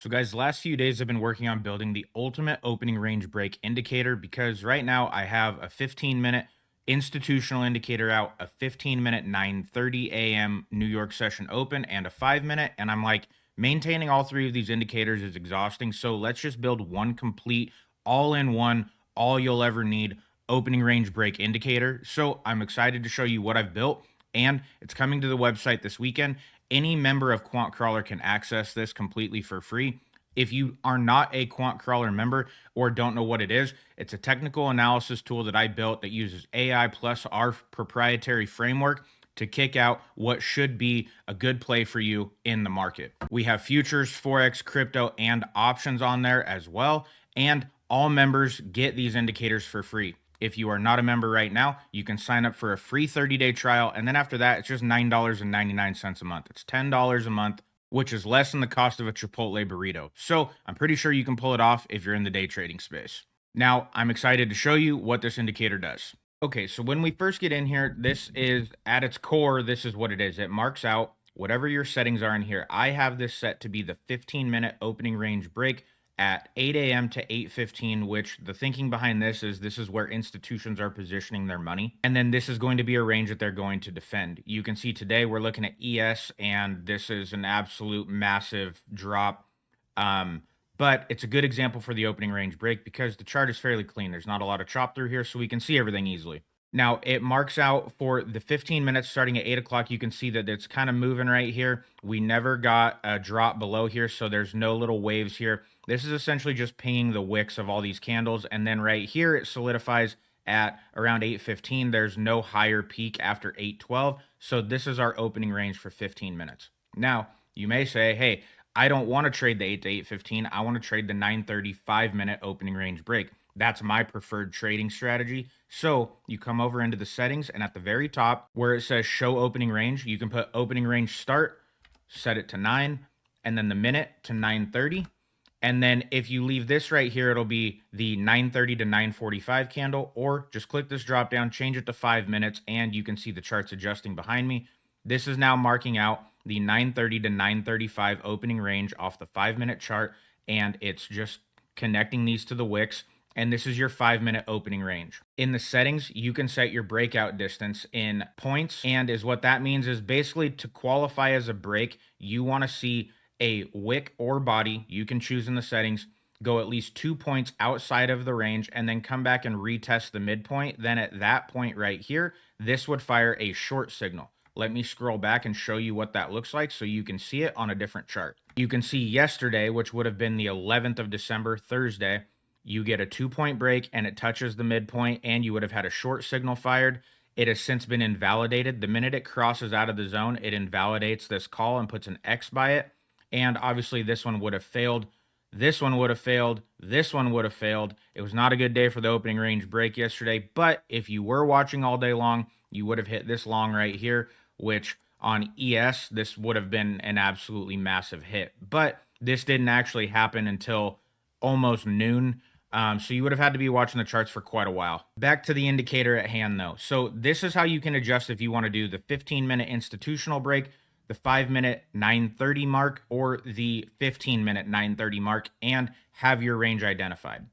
So guys, the last few days I've been working on building the ultimate opening range break indicator because right now I have a 15-minute institutional indicator out, a 15-minute 9:30 a.m. New York session open, and a 5-minute. And I'm like, maintaining all three of these indicators is exhausting. So let's just build one complete, all-in-one, all you'll ever need opening range break indicator. So I'm excited to show you what I've built, and it's coming to the website this weekend. Any member of QuantCrawler can access this completely for free. If you are not a QuantCrawler member or don't know what it is, it's a technical analysis tool that I built that uses AI plus our proprietary framework to kick out what should be a good play for you in the market. We have futures, forex, crypto, and options on there as well. And all members get these indicators for free. If you are not a member right now, you can sign up for a free 30-day trial. And then after that, it's just $9.99 a month. It's $10 a month, which is less than the cost of a Chipotle burrito. So I'm pretty sure you can pull it off if you're in the day trading space. Now, I'm excited to show you what this indicator does. Okay, so when we first get in here, this is at its core, this is what it is. It marks out whatever your settings are in here. I have this set to be the 15-minute opening range break at 8 a.m. to 8:15, which the thinking behind this is where institutions are positioning their money. And then this is going to be a range that they're going to defend. You can see today we're looking at ES, and this is an absolute massive drop. But it's a good example for the opening range break because the chart is fairly clean. There's not a lot of chop through here, so we can see everything easily. Now, it marks out for the 15 minutes starting at 8 o'clock. You can see that it's kind of moving right here. We never got a drop below here, so there's no little waves here. This is essentially just pinging the wicks of all these candles. And then right here, it solidifies at around 8:15. There's no higher peak after 8:12. So this is our opening range for 15 minutes. Now, you may say, hey, I don't want to trade the 8 to 8:15. I want to trade the 9:30 5-minute opening range break. That's my preferred trading strategy. So you come over into the settings, and at the very top where it says show opening range, you can put opening range start, set it to 9, and then the minute to 9:30. And then if you leave this right here, it'll be the 9:30 to 9:45 candle, or just click this drop down, change it to 5 minutes, and you can see the charts adjusting behind me. This is now marking out the 9:30 to 9:35 opening range off the 5-minute chart, and it's just connecting these to the wicks. And this is your 5-minute opening range. In the settings, you can set your breakout distance in points. And what that means is basically to qualify as a break, you want to see a wick or body, you can choose in the settings, go at least 2 points outside of the range, and then come back and retest the midpoint. Then at that point right here, this would fire a short signal. Let me scroll back and show you what that looks like so you can see it on a different chart. You can see yesterday, which would have been the 11th of December, Thursday, you get a 2-point break and it touches the midpoint, and you would have had a short signal fired. It has since been invalidated. The minute it crosses out of the zone, it invalidates this call and puts an X by it. And obviously this one would have failed. This one would have failed. This one would have failed. It was not a good day for the opening range break yesterday. But if you were watching all day long, you would have hit this long right here, which on ES, this would have been an absolutely massive hit. But this didn't actually happen until almost noon. So you would have had to be watching the charts for quite a while. Back to the indicator at hand though. So this is how you can adjust if you want to do the 15-minute institutional break, the 5-minute 9:30 mark, or the 15-minute 9:30 mark, and have your range identified.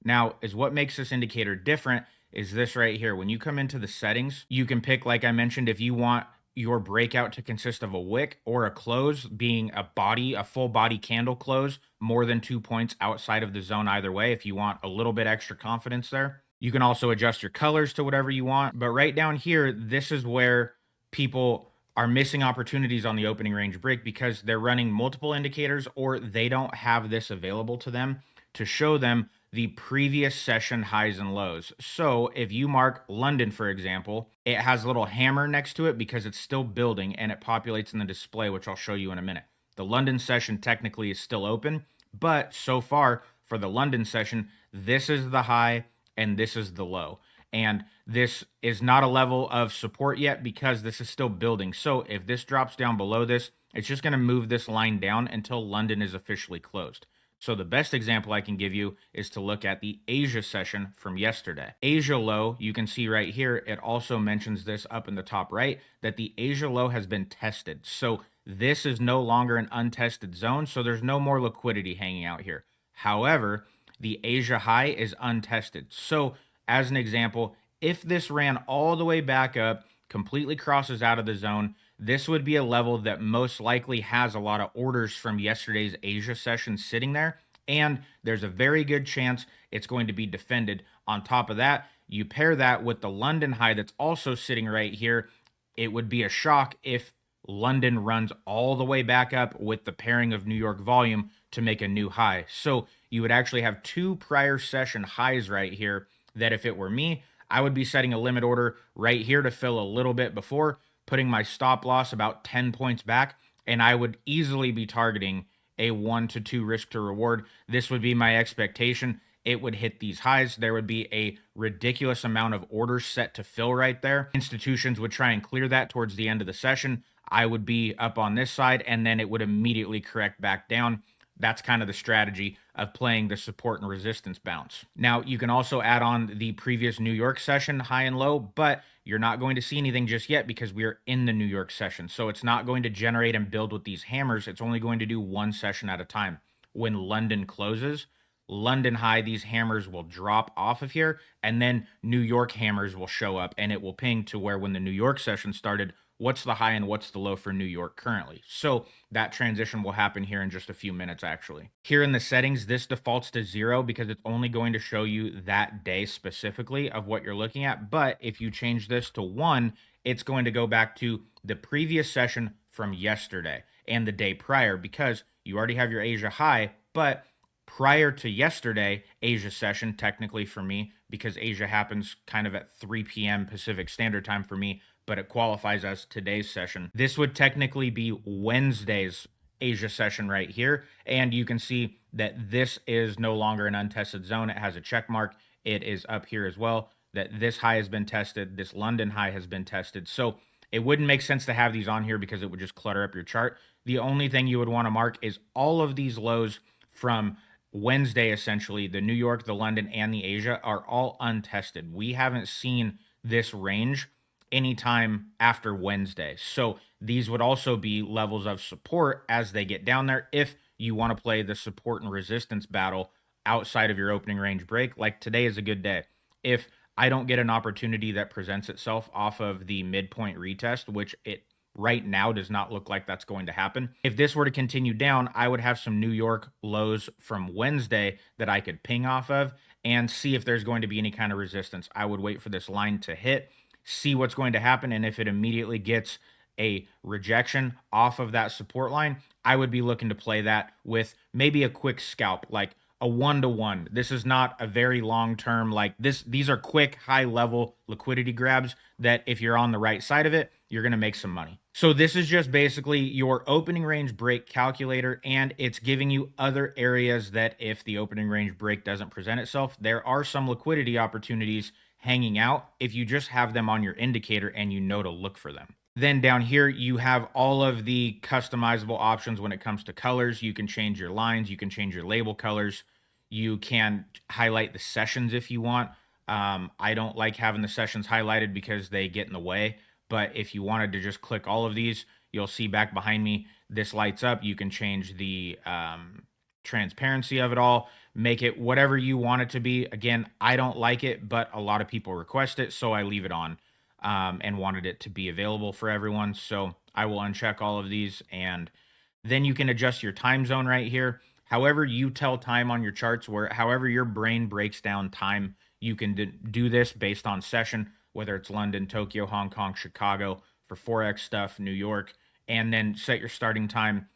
Now, what makes this indicator different is this right here. When you come into the settings, you can pick, like I mentioned, if you want your breakout to consist of a wick or a close, being a full body candle close, more than 2 points outside of the zone either way, if you want a little bit extra confidence there. You can also adjust your colors to whatever you want. But right down here, this is where people are missing opportunities on the opening range break because they're running multiple indicators, or they don't have this available to them to show them the previous session highs and lows. So if you mark London, for example, it has a little hammer next to it because it's still building and it populates in the display, which I'll show you in a minute. The London session technically is still open, but so far for the London session, this is the high and this is the low. And this is not a level of support yet because this is still building. So if this drops down below this, it's just going to move this line down until London is officially closed. So the best example I can give you is to look at the Asia session from yesterday. Asia low, you can see right here, it also mentions this up in the top right, that the Asia low has been tested. So This is no longer an untested zone, so there's no more liquidity hanging out here. However, the Asia high is untested. So, as an example, if this ran all the way back up, completely crosses out of the zone, this would be a level that most likely has a lot of orders from yesterday's Asia session sitting there. And there's a very good chance it's going to be defended. On top of that, you pair that with the London high that's also sitting right here. It would be a shock if London runs all the way back up with the pairing of New York volume to make a new high. So you would actually have two prior session highs right here that if it were me, I would be setting a limit order right here to fill a little bit before, putting my stop loss about 10 points back, and I would easily be targeting a 1 to 2 risk to reward. This would be my expectation. It would hit these highs. There would be a ridiculous amount of orders set to fill right there. Institutions would try and clear that towards the end of the session. I would be up on this side, and then it would immediately correct back down. That's kind of the strategy of playing the support and resistance bounce. Now, you can also add on the previous New York session high and low, but you're not going to see anything just yet because we are in the New York session. So it's not going to generate and build with these hammers. It's only going to do one session at a time. When London closes, London high, these hammers will drop off of here, and then New York hammers will show up, and it will ping to where when the New York session started, what's the high and what's the low for New York currently. So that transition will happen here in just a few minutes, actually. Here in the settings, this defaults to 0 because it's only going to show you that day specifically of what you're looking at. But if you change this to 1, it's going to go back to the previous session from yesterday and the day prior because you already have your Asia high, but prior to yesterday, Asia session, technically for me, because Asia happens kind of at 3 p.m. Pacific Standard Time for me, but it qualifies as today's session. This would technically be Wednesday's Asia session right here. And you can see that this is no longer an untested zone. It has a check mark. It is up here as well, that this high has been tested. This London high has been tested. So it wouldn't make sense to have these on here because it would just clutter up your chart. The only thing you would want to mark is all of these lows from Wednesday, essentially, the New York, the London, and the Asia are all untested. We haven't seen this range anytime after Wednesday. So these would also be levels of support as they get down there if you want to play the support and resistance battle outside of your opening range break. Like today is a good day. If I don't get an opportunity that presents itself off of the midpoint retest, which it right now does not look like that's going to happen. If this were to continue down, I would have some New York lows from Wednesday that I could ping off of and see if there's going to be any kind of resistance. I would wait for this line to hit, see what's going to happen, and if it immediately gets a rejection off of that support line, I would be looking to play that with maybe a quick scalp, like a 1-to-1. This is not a very long term, like this. These are quick, high level liquidity grabs that if you're on the right side of it, you're going to make some money. So this is just basically your opening range break calculator, and it's giving you other areas that if the opening range break doesn't present itself, there are some liquidity opportunities hanging out if you just have them on your indicator and you know to look for them. Then down here, you have all of the customizable options when it comes to colors. You can change your lines, you can change your label colors, you can highlight the sessions if you want. I don't like having the sessions highlighted because they get in the way. But if you wanted to just click all of these, you'll see back behind me, this lights up. You can change the transparency of it all, make it whatever you want it to be. Again, I don't like it, but a lot of people request it, so I leave it on and wanted it to be available for everyone. So I will uncheck all of these, and then you can adjust your time zone right here. However you tell time on your charts, where however your brain breaks down time, you can do this based on session, whether it's London, Tokyo, Hong Kong, Chicago for Forex stuff, New York, and then set your starting time.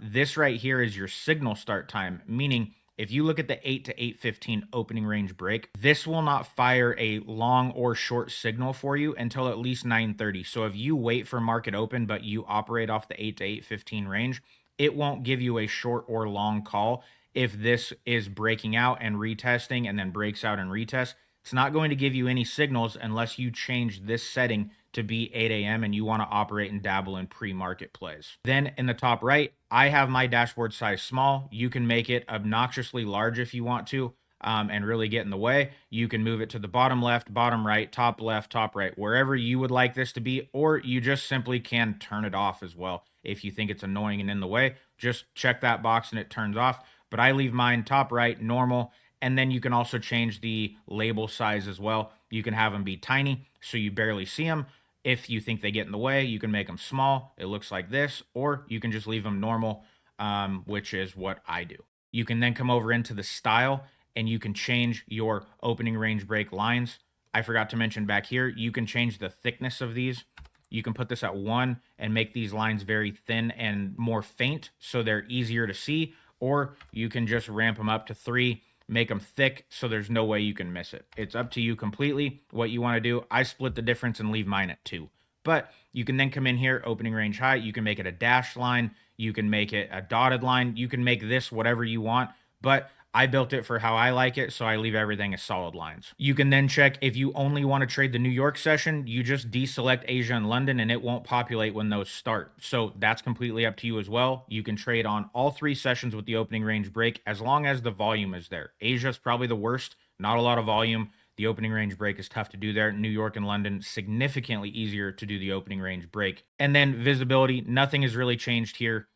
This right here is your signal start time, meaning if you look at the 8 to 8:15 opening range break, this will not fire a long or short signal for you until at least 9:30. So if you wait for market open, but you operate off the 8 to 8:15 range, it won't give you a short or long call. If this is breaking out and retesting and then breaks out and retests, it's not going to give you any signals unless you change this setting to be 8 a.m. and you want to operate and dabble in pre-market plays. Then in the top right, I have my dashboard size small. You can make it obnoxiously large if you want to and really get in the way. You can move it to the bottom left, bottom right, top left, top right, wherever you would like this to be, or you just simply can turn it off as well. If you think it's annoying and in the way, just check that box and it turns off. But I leave mine top right, normal. And then you can also change the label size as well. You can have them be tiny so you barely see them. If you think they get in the way, you can make them small. It looks like this, or you can just leave them normal, which is what I do. You can then come over into the style and you can change your opening range break lines. I forgot to mention back here, you can change the thickness of these. You can put this at 1 and make these lines very thin and more faint so they're easier to see, or you can just ramp them up to 3, make them thick so there's no way you can miss it. It's up to you completely what you want to do. I split the difference and leave mine at 2. But you can then come in here, opening range high. You can make it a dashed line. You can make it a dotted line. You can make this whatever you want. But I built it for how I like it, so I leave everything as solid lines. You can then check if you only want to trade the New York session, you just deselect Asia and London and it won't populate when those start. So that's completely up to you as well. You can trade on all 3 sessions with the opening range break as long as the volume is there. Asia's probably the worst, not a lot of volume. The opening range break is tough to do there. New York and London, significantly easier to do the opening range break. And then visibility, nothing has really changed here.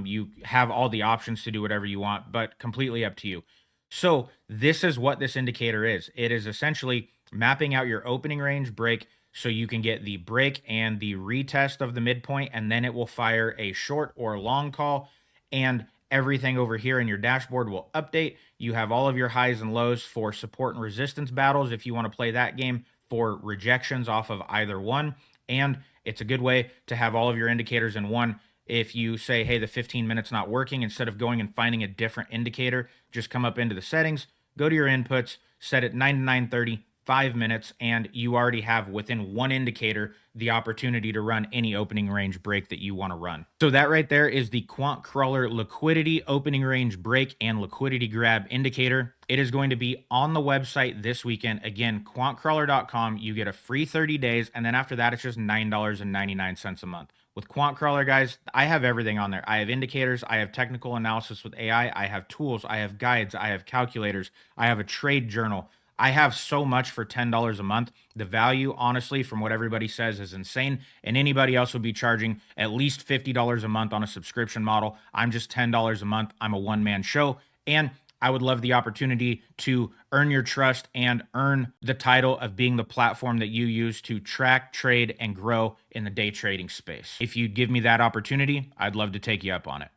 You have all the options to do whatever you want, but completely up to you. So this is what this indicator is. It is essentially mapping out your opening range break so you can get the break and the retest of the midpoint, and then it will fire a short or long call, and everything over here in your dashboard will update. You have all of your highs and lows for support and resistance battles if you want to play that game, for rejections off of either one, and it's a good way to have all of your indicators in one. If you say, hey, the 15 minutes not working, instead of going and finding a different indicator, just come up into the settings, go to your inputs, set it 9 to 9:30, 5 minutes, and you already have within one indicator the opportunity to run any opening range break that you want to run. So that right there is the QuantCrawler liquidity opening range break and liquidity grab indicator. It is going to be on the website this weekend. Again, quantcrawler.com. You get a free 30 days, and then after that, it's just $9.99 a month. With QuantCrawler, guys, I have everything on there. I have indicators, I have technical analysis with AI, I have tools, I have guides, I have calculators, I have a trade journal. I have so much for $10 a month. The value, honestly, from what everybody says, is insane. And anybody else would be charging at least $50 a month on a subscription model. I'm just $10 a month. I'm a one-man show. And I would love the opportunity to earn your trust and earn the title of being the platform that you use to track, trade, and grow in the day trading space. If you'd give me that opportunity, I'd love to take you up on it.